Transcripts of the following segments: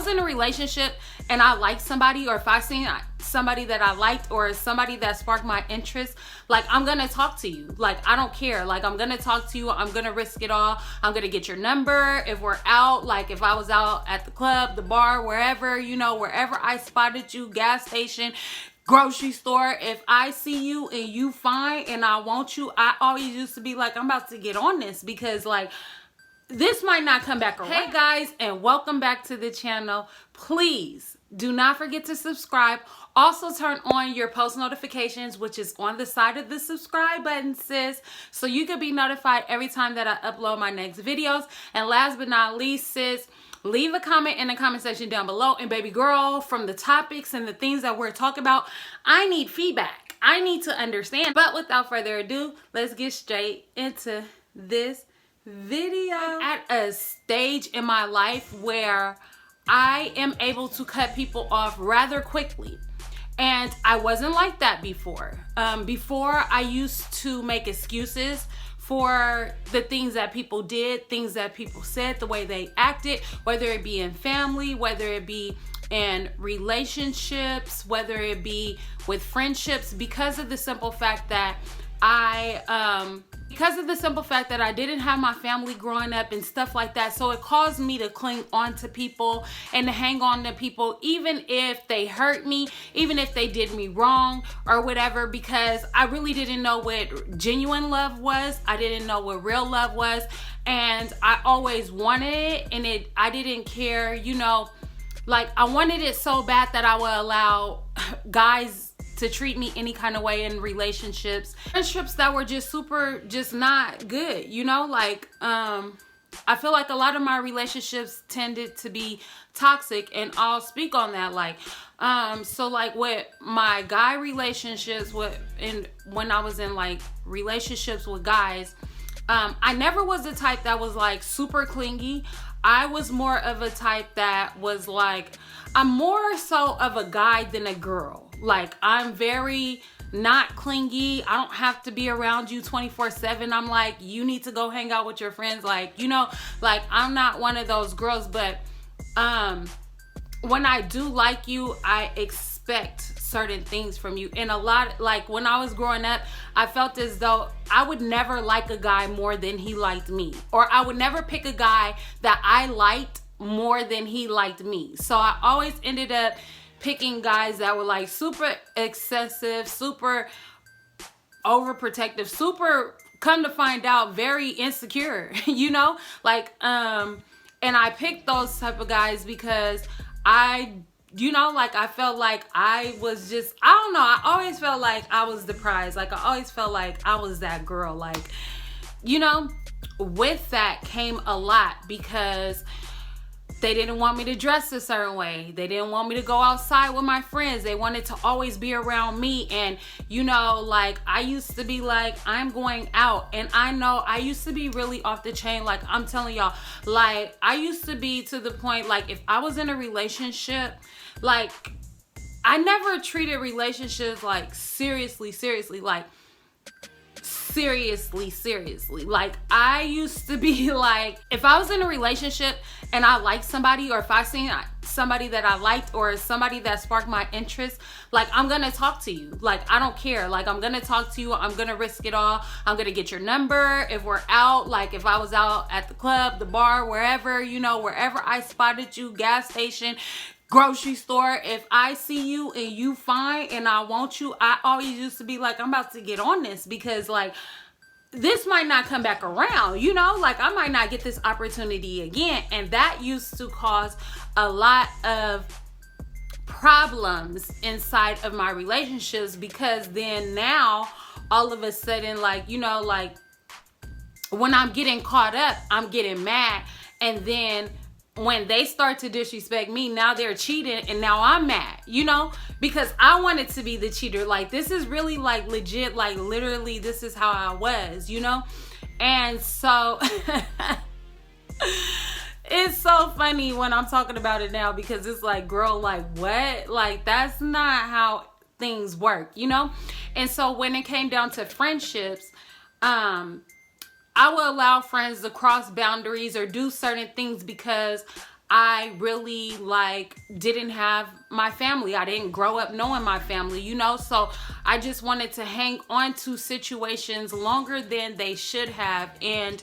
in a relationship and I like somebody, or if I seen somebody that I liked or somebody that sparked my interest, like, I'm gonna talk to you. Like, I don't care. Like, I'm gonna talk to you. I'm gonna risk it all. I'm gonna get your number. If we're out, like if I was out at the club, the bar, wherever, you know, wherever I spotted you, gas station, grocery store, if I see you and you fine and I want you, I always used to be like, I'm about to get on this, because like, this might not come back around. Hey guys, and welcome back to the channel. Please do not forget to subscribe. Also turn on your post notifications, which is on the side of the subscribe button, sis, so you can be notified every time that I upload my next videos. And last but not least, sis, leave a comment in the comment section down below. And baby girl, from the topics and the things that we're talking about, I need feedback. I need to understand. But without further ado, let's get straight into this video. I'm at a stage in my life where I am able to cut people off rather quickly. And I wasn't like that before. Before, I used to make excuses for the things that people did, things that people said, the way they acted, whether it be in family, whether it be in relationships, whether it be with friendships, because of the simple fact that I didn't have my family growing up and stuff like that. So it caused me to cling on to people and to hang on to people, even if they hurt me, even if they did me wrong or whatever, because I really didn't know what genuine love was. I didn't know what real love was. And I always wanted it, and I didn't care, you know, like I wanted it so bad that I would allow guys to treat me any kind of way in relationships. Friendships that were just not good, you know? Like, I feel like a lot of my relationships tended to be toxic, and I'll speak on that. Like, so like with my guy relationships, when I was in like relationships with guys, I never was the type that was like super clingy. I was more of a type that was like, I'm more so of a guy than a girl. Like, I'm very not clingy. I don't have to be around you 24/7. I'm like, you need to go hang out with your friends. Like, you know, like I'm not one of those girls. But when I do like you, I expect certain things from you. And a lot, like when I was growing up, I felt as though I would never like a guy more than he liked me. Or I would never pick a guy that I liked more than he liked me. So I always ended up picking guys that were like super excessive, super overprotective, super, come to find out, very insecure, you know? Like, and I picked those type of guys because you know, like I felt like I was just, I don't know, I always felt like I was the prize. Like I always felt like I was that girl. Like, you know, with that came a lot, because they didn't want me to dress a certain way. They didn't want me to go outside with my friends. They wanted to always be around me. And, you know, like I used to be like, I'm going out. And I know I used to be really off the chain. Like I'm telling y'all, like I used to be to the point, like if I was in a relationship, like I never treated relationships like seriously, like seriously. Like I used to be like, if I was in a relationship and I liked somebody, or if I seen somebody that I liked or somebody that sparked my interest, like I'm gonna talk to you. Like I don't care. Like I'm gonna talk to you. I'm gonna risk it all. I'm gonna get your number. If we're out, like if I was out at the club, the bar, wherever, you know, wherever I spotted you, gas station, grocery store, if I see you and you fine and I want you, I always used to be like, I'm about to get on this, because like this might not come back around, you know, like I might not get this opportunity again. And that used to cause a lot of problems inside of my relationships, because then now all of a sudden, like, you know, like when I'm getting caught up, I'm getting mad. And then when they start to disrespect me, now they're cheating and now I'm mad, you know, because I wanted to be the cheater. Like this is really like legit, like literally this is how I was, you know? And so it's so funny when I'm talking about it now, because it's like, girl, like what? Like that's not how things work, you know? And so when it came down to friendships, I will allow friends to cross boundaries or do certain things because I really like didn't have my family. I didn't grow up knowing my family, you know? So I just wanted to hang on to situations longer than they should have. And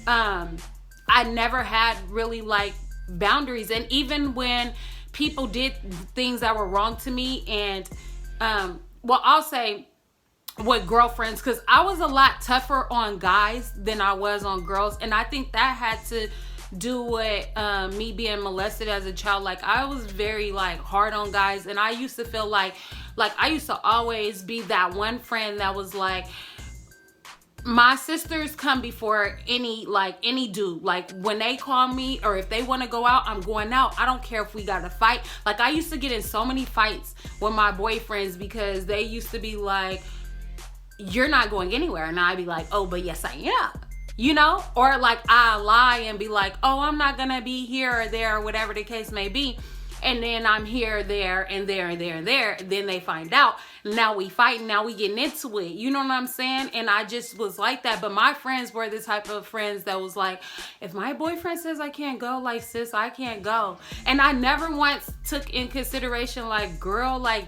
I never had really like boundaries. And even when people did things that were wrong to me, and well, I'll say with girlfriends, because I was a lot tougher on guys than I was on girls. And I think that had to do with me being molested as a child. Like, I was very like hard on guys, and I used to feel like I used to always be that one friend that was like, my sisters come before any dude. Like, when they call me or if they want to go out, I'm going out. I don't care if we got to fight. Like, I used to get in so many fights with my boyfriends because they used to be like, you're not going anywhere. And I'd be like, oh, but yes, I am. You know? Or like, I lie and be like, oh, I'm not going to be here or there or whatever the case may be. And then I'm here, there, and there, and there, and there. Then they find out. Now we fighting. Now we getting into it. You know what I'm saying? And I just was like that. But my friends were the type of friends that was like, if my boyfriend says I can't go, like, sis, I can't go. And I never once took in consideration, like, girl, like,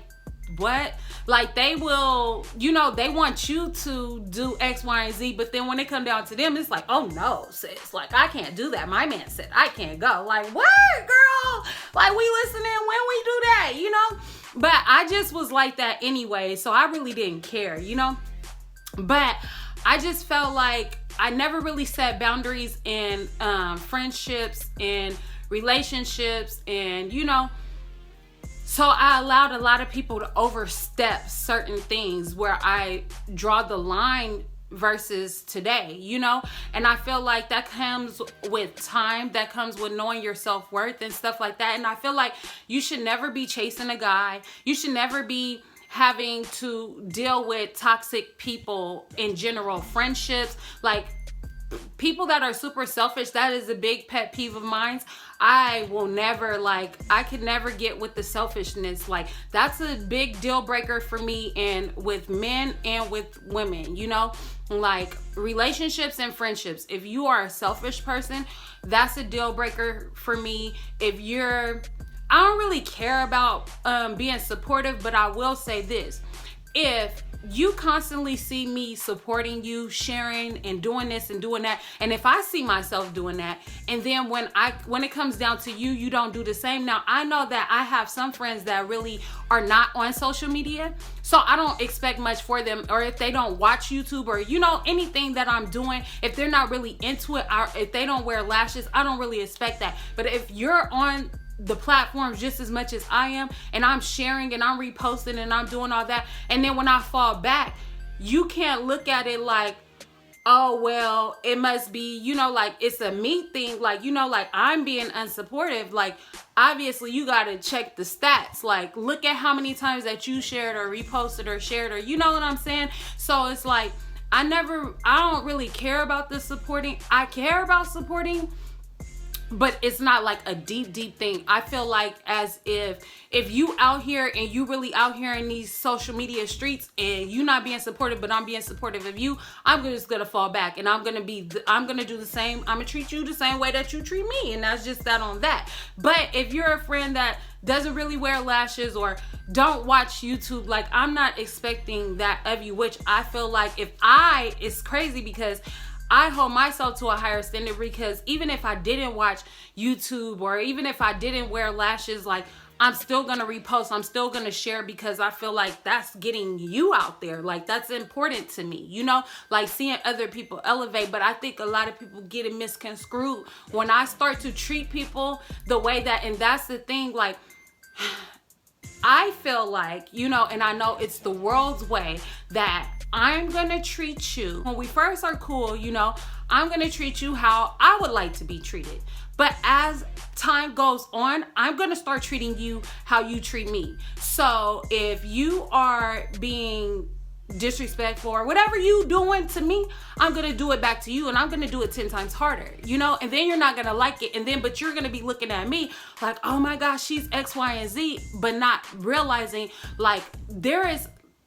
what? Like, they will, you know, they want you to do X, Y, and Z, but then when it come down to them, it's like, oh no, sis, like, I can't do that. My man said I can't go. Like, what, girl? Like, we listening when we do that, you know? But I just was like that anyway, so I really didn't care, you know? But I just felt like I never really set boundaries in friendships and relationships, and, you know, so I allowed a lot of people to overstep certain things where I draw the line versus today, you know? And I feel like that comes with time, that comes with knowing your self-worth and stuff like that. And I feel like you should never be chasing a guy. You should never be having to deal with toxic people in general, friendships, like people that are super selfish. That is a big pet peeve of mine. I will never, like, I could never get with the selfishness. Like, that's a big deal breaker for me, and with men and with women, you know, like relationships and friendships. If you are a selfish person, that's a deal breaker for me. I don't really care about being supportive, but I will say this. If you constantly see me supporting you, sharing and doing this and doing that, and if I see myself doing that, and then when it comes down to you, you don't do the same. Now, I know that I have some friends that really are not on social media, so I don't expect much for them. Or if they don't watch YouTube, or, you know, anything that I'm doing, if they're not really into it, or if they don't wear lashes, I don't really expect that. But if you're on the platforms just as much as I am, and I'm sharing and I'm reposting and I'm doing all that, and then when I fall back, you can't look at it like, oh, well, it must be, you know, like it's a me thing, like, you know, like I'm being unsupportive. Like, obviously you got to check the stats, like look at how many times that you shared or reposted or shared, or, you know what I'm saying? So it's like, I don't really care about the supporting. I care about supporting, but it's not like a deep thing. I feel like as if you out here and you really out here in these social media streets and you not being supportive, but I'm being supportive of you, I'm just gonna fall back, and I'm gonna do the same. I'm gonna treat you the same way that you treat me, and that's just that on that. But if you're a friend that doesn't really wear lashes or don't watch YouTube, like, I'm not expecting that of you, which I feel like it's crazy because I hold myself to a higher standard, because even if I didn't watch YouTube, or even if I didn't wear lashes, like, I'm still going to repost. I'm still going to share, because I feel like that's getting you out there. Like, that's important to me, you know, like seeing other people elevate. But I think a lot of people get it misconstrued when I start to treat people the way that, and that's the thing, like, I feel like, you know, and I know it's the world's way, that I'm gonna treat you, when we first are cool, you know, I'm gonna treat you how I would like to be treated. But as time goes on, I'm gonna start treating you how you treat me. So if you are being disrespectful or whatever you doing to me, I'm gonna do it back to you, and I'm gonna do it 10 times harder, you know? And then you're not gonna like it, and then but you're gonna be looking at me like, oh my gosh, she's X, Y, and Z, but not realizing, like,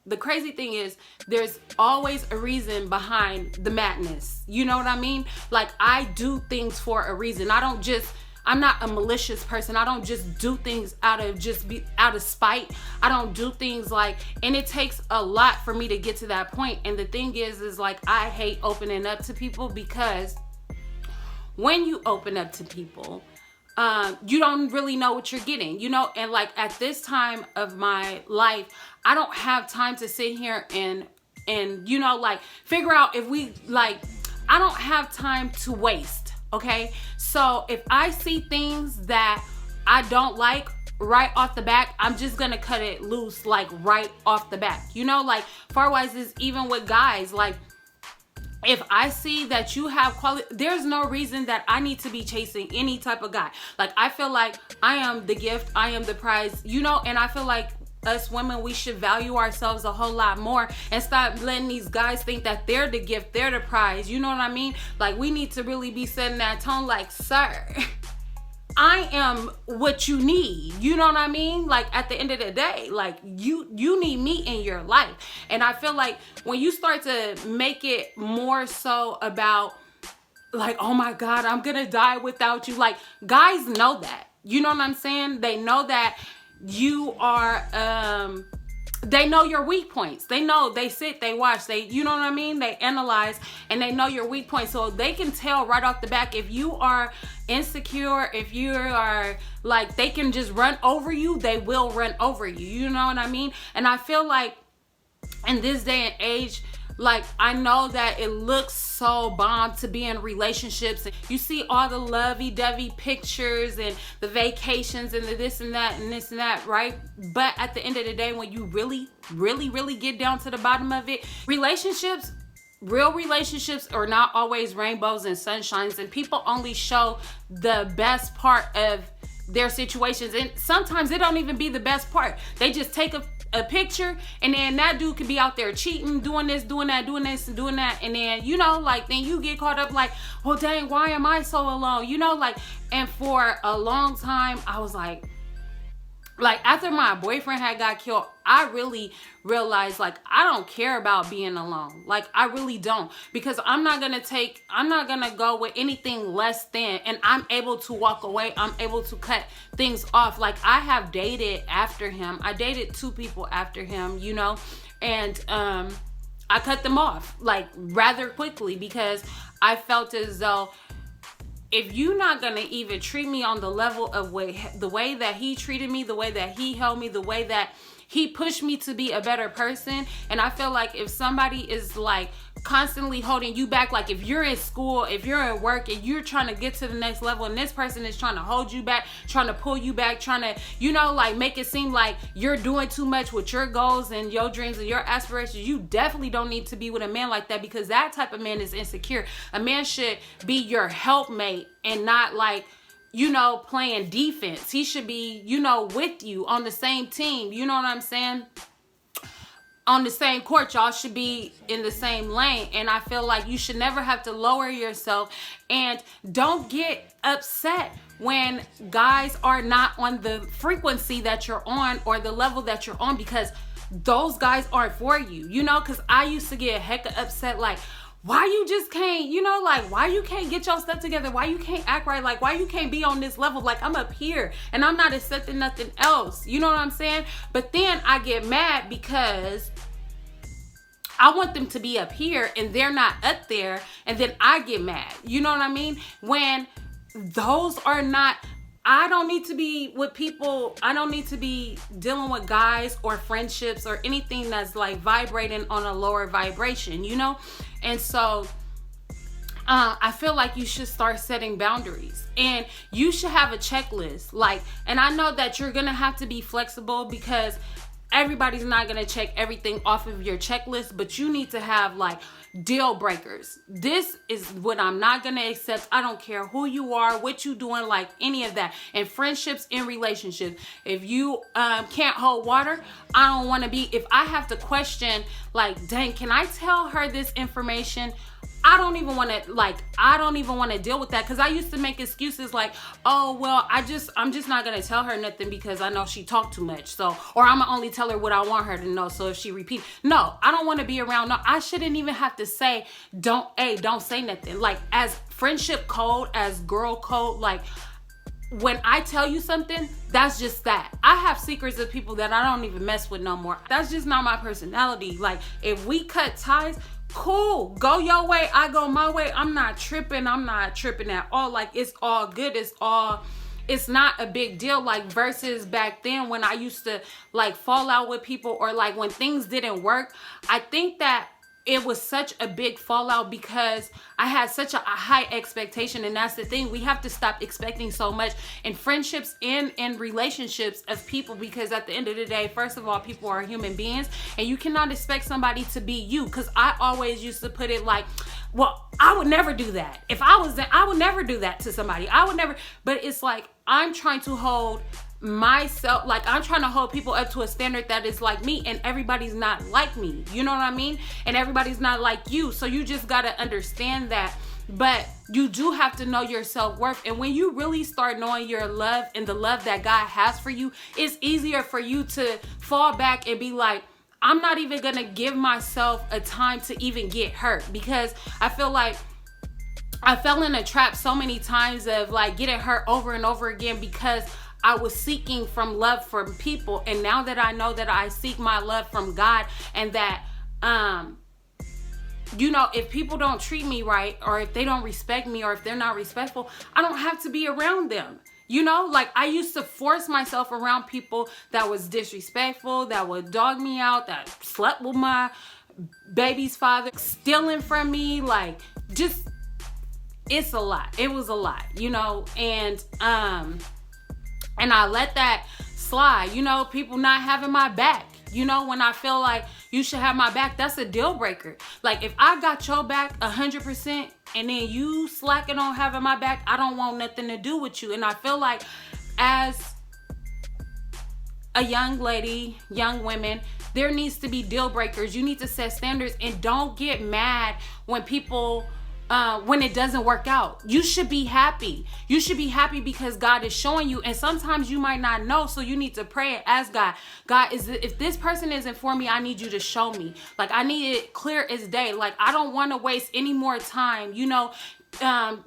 the crazy thing is, there's always a reason behind the madness. You know what I mean? Like, I do things for a reason. I don't just I'm not a malicious person. I don't just do things out of spite. I don't do things like, and it takes a lot for me to get to that point. And the thing is like, I hate opening up to people, because when you open up to people, you don't really know what you're getting, and like at this time of my life, I don't have time to sit here and like figure out if we like, I don't have time to waste. Okay. So if I see things that I don't like right off the back, I'm just gonna cut it loose, like right off the back, like far-wise is even with guys. Like, if I see that you have quality, there's no reason that I need to be chasing any type of guy. Like, I feel like I am the gift, I am the prize, and I feel like us women, we should value ourselves a whole lot more and stop letting these guys think that they're the gift, they're the prize. You know what I mean? Like, we need to really be setting that tone like, sir, I am what you need. You know what I mean? Like, at the end of the day, like, you need me in your life. And I feel like when you start to make it more so about like, oh my God, I'm gonna die without you. Like, guys know that. You know what I'm saying? They know that you are they know your weak points. They know, they sit, they watch, you know what I mean? They analyze and they know your weak points. So they can tell right off the back if you are insecure, if you are like, they can just run over you, they will run over you. You know what I mean? And I feel like in this day and age, like, I know that it looks so bomb to be in relationships. You see all the lovey-dovey pictures and the vacations and the this and that and this and that, right? But at the end of the day, when you really, really, really get down to the bottom of it, real relationships are not always rainbows and sunshines, and people only show the best part of their situations. And sometimes it don't even be the best part. They just take a picture, and then that dude could be out there cheating, doing this, doing that, doing this and doing that, and then like, then you get caught up like, well, dang, why am I so alone? Like, and for a long time I was like after my boyfriend had got killed, I really realized, like, I don't care about being alone. Like, I really don't, because I'm not gonna go with anything less than, and I'm able to walk away. I'm able to cut things off. Like, I have dated after him. I dated 2 people after him, and I cut them off like rather quickly, because I felt as though, if you're not gonna even treat me on the level of the way that he treated me, the way that he held me, the way that he pushed me to be a better person. And I feel like if somebody is like constantly holding you back, like if you're in school, if you're at work and you're trying to get to the next level, and this person is trying to hold you back, trying to pull you back, trying to, like make it seem like you're doing too much with your goals and your dreams and your aspirations, you definitely don't need to be with a man like that, because that type of man is insecure. A man should be your helpmate and not like, playing defense. He should be, with you on the same team. You know what I'm saying? On the same court, y'all should be in the same lane. And I feel like you should never have to lower yourself, and don't get upset when guys are not on the frequency that you're on or the level that you're on, because those guys aren't for you, because I used to get hecka upset, like, why you just can't, like, why you can't get your stuff together? Why you can't act right? Like, why you can't be on this level? Like, I'm up here and I'm not accepting nothing else. You know what I'm saying? But then I get mad because I want them to be up here and they're not up there. And then I get mad. You know what I mean? When those are not, I don't need to be with people. I don't need to be dealing with guys or friendships or anything that's like vibrating on a lower vibration, And so I feel like you should start setting boundaries, and you should have a checklist. Like, and I know that you're going to have to be flexible, because everybody's not going to check everything off of your checklist, but you need to have like deal breakers. This is what I'm not going to accept. I don't care who you are, what you doing, like any of that. And friendships, in relationships, if you can't hold water, I don't want to be, if I have to question, like, dang, can I tell her this information? I don't even want to deal with that, because I used to make excuses like, oh, well, I'm just not going to tell her nothing because I know she talked too much. So, or I'm going to only tell her what I want her to know. So if she repeats, no, I don't want to be around. No, I shouldn't even have to say, don't say nothing. Like, as friendship code, as girl code, like, when I tell you something, that's just that. I have secrets of people that I don't even mess with no more. That's just not my personality. Like, if we cut ties, cool, go your way, I go my way. I'm not tripping at all. Like, it's all good. It's not a big deal. Like, versus back then when I used to like fall out with people, or like when things didn't work. I think that it was such a big fallout because I had such a high expectation. And that's the thing. We have to stop expecting so much in friendships and in relationships of people, because at the end of the day, first of all, people are human beings, and you cannot expect somebody to be you. Because I always used to put it like, well, I would never do that. If I was there, I would never do that to somebody. I would never. But it's like, I'm trying to hold myself, like I'm trying to hold people up to a standard that is like me, and everybody's not like me, you know what I mean? And everybody's not like you, so you just got to understand that. But you do have to know your self-worth, and when you really start knowing your love and the love that God has for you, it's easier for you to fall back and be like, I'm not even gonna give myself a time to even get hurt. Because I feel like I fell in a trap so many times of like getting hurt over and over again, because I was seeking from love from people. And now that I know that I seek my love from God, and that, you know, if people don't treat me right, or if they don't respect me, or if they're not respectful, I don't have to be around them. You know, like I used to force myself around people that was disrespectful, that would dog me out, that slept with my baby's father, stealing from me, like just, it's a lot. It was a lot, you know, and I let that slide, you know, people not having my back. You know, when I feel like you should have my back, that's a deal breaker. Like, if I got your back 100% and then you slacking on having my back, I don't want nothing to do with you. And I feel like as a young lady, young women, there needs to be deal breakers. You need to set standards, and don't get mad when people when it doesn't work out. You should be happy. You should be happy because God is showing you. And sometimes you might not know, so you need to pray and ask God, if this person isn't for me, I need you to show me. Like, I need it clear as day. Like, I don't want to waste any more time. You know,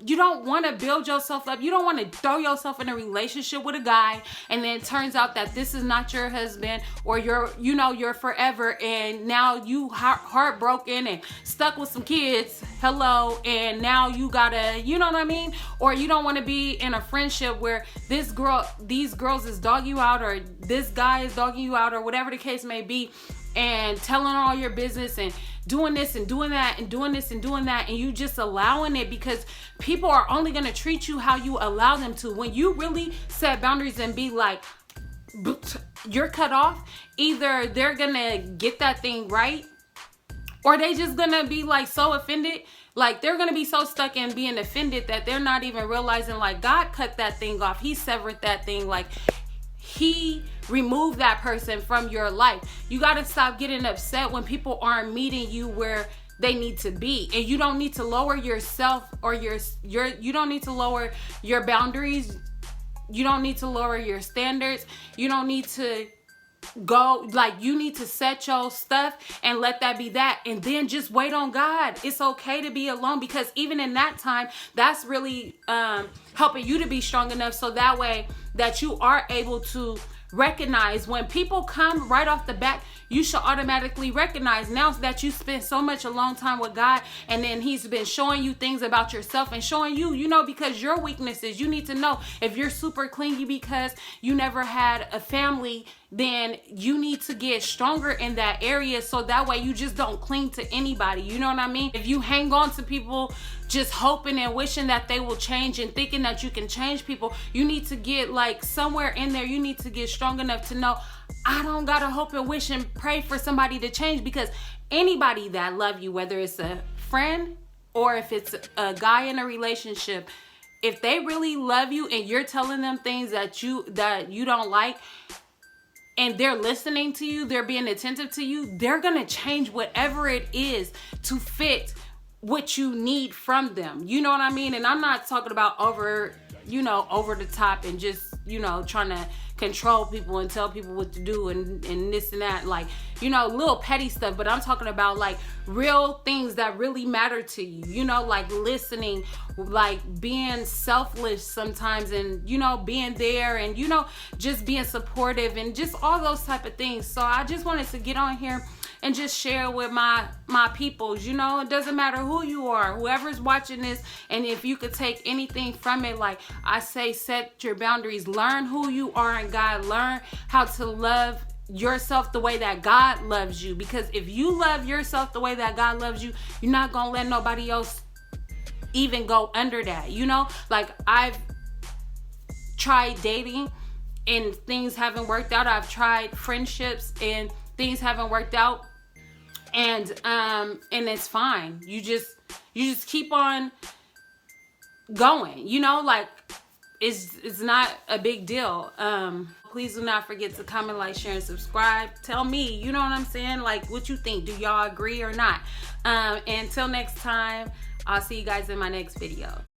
you don't want to build yourself up. You don't want to throw yourself in a relationship with a guy, and then it turns out that this is not your husband, or you're forever, and now you heartbroken and stuck with some kids. Hello. And now you gotta, you know what I mean? Or you don't want to be in a friendship where these girls is dogging you out, or this guy is dogging you out, or whatever the case may be, and telling all your business and doing this and doing that and doing this and doing that, and you just allowing it, because people are only going to treat you how you allow them to. When you really set boundaries and be like, you're cut off, either they're going to get that thing right, or they just going to be like so offended. Like, they're going to be so stuck in being offended that they're not even realizing, like, God cut that thing off. He severed that thing. Like, He removed that person from your life. You got to stop getting upset when people aren't meeting you where they need to be. And you don't need to lower yourself, or you don't need to lower your boundaries. You don't need to lower your standards. You don't need to go, like, you need to set your stuff and let that be that, and then just wait on God. It's okay to be alone, because even in that time, that's really helping you to be strong enough, so that way that you are able to recognize when people come right off the bat. You should automatically recognize, now that you spent so much a long time with God, and then He's been showing you things about yourself and showing you, you know, because your weaknesses, you need to know. If you're super clingy because you never had a family, then you need to get stronger in that area, so that way you just don't cling to anybody. You know what I mean? If you hang on to people just hoping and wishing that they will change and thinking that you can change people, you need to get, like, somewhere in there, you need to get strong enough to know, I don't gotta hope and wish and pray for somebody to change, because anybody that love you, whether it's a friend or if it's a guy in a relationship, if they really love you and you're telling them things that you don't like, and they're listening to you, they're being attentive to you, they're gonna change whatever it is to fit what you need from them. You know what I mean? And I'm not talking about over the top and just, trying to control people and tell people what to do and this and that, like, you know, little petty stuff. But I'm talking about like real things that really matter to you, you know, like listening, like being selfless sometimes, and, you know, being there, and, you know, just being supportive, and just all those type of things. So I just wanted to get on here and just share with my peoples. You know, it doesn't matter who you are, whoever's watching this, and if you could take anything from it, like I say, set your boundaries, learn who you are in God, learn how to love yourself the way that God loves you. Because if you love yourself the way that God loves you, you're not gonna let nobody else even go under that, you know? Like, I've tried dating and things haven't worked out. I've tried friendships and things haven't worked out, and it's fine. You just keep on going, you know, like it's not a big deal. Please do not forget to comment, like, share, and subscribe. Tell me, you know what I'm saying, like, what you think. Do y'all agree or not? Until next time, I'll see you guys in my next video.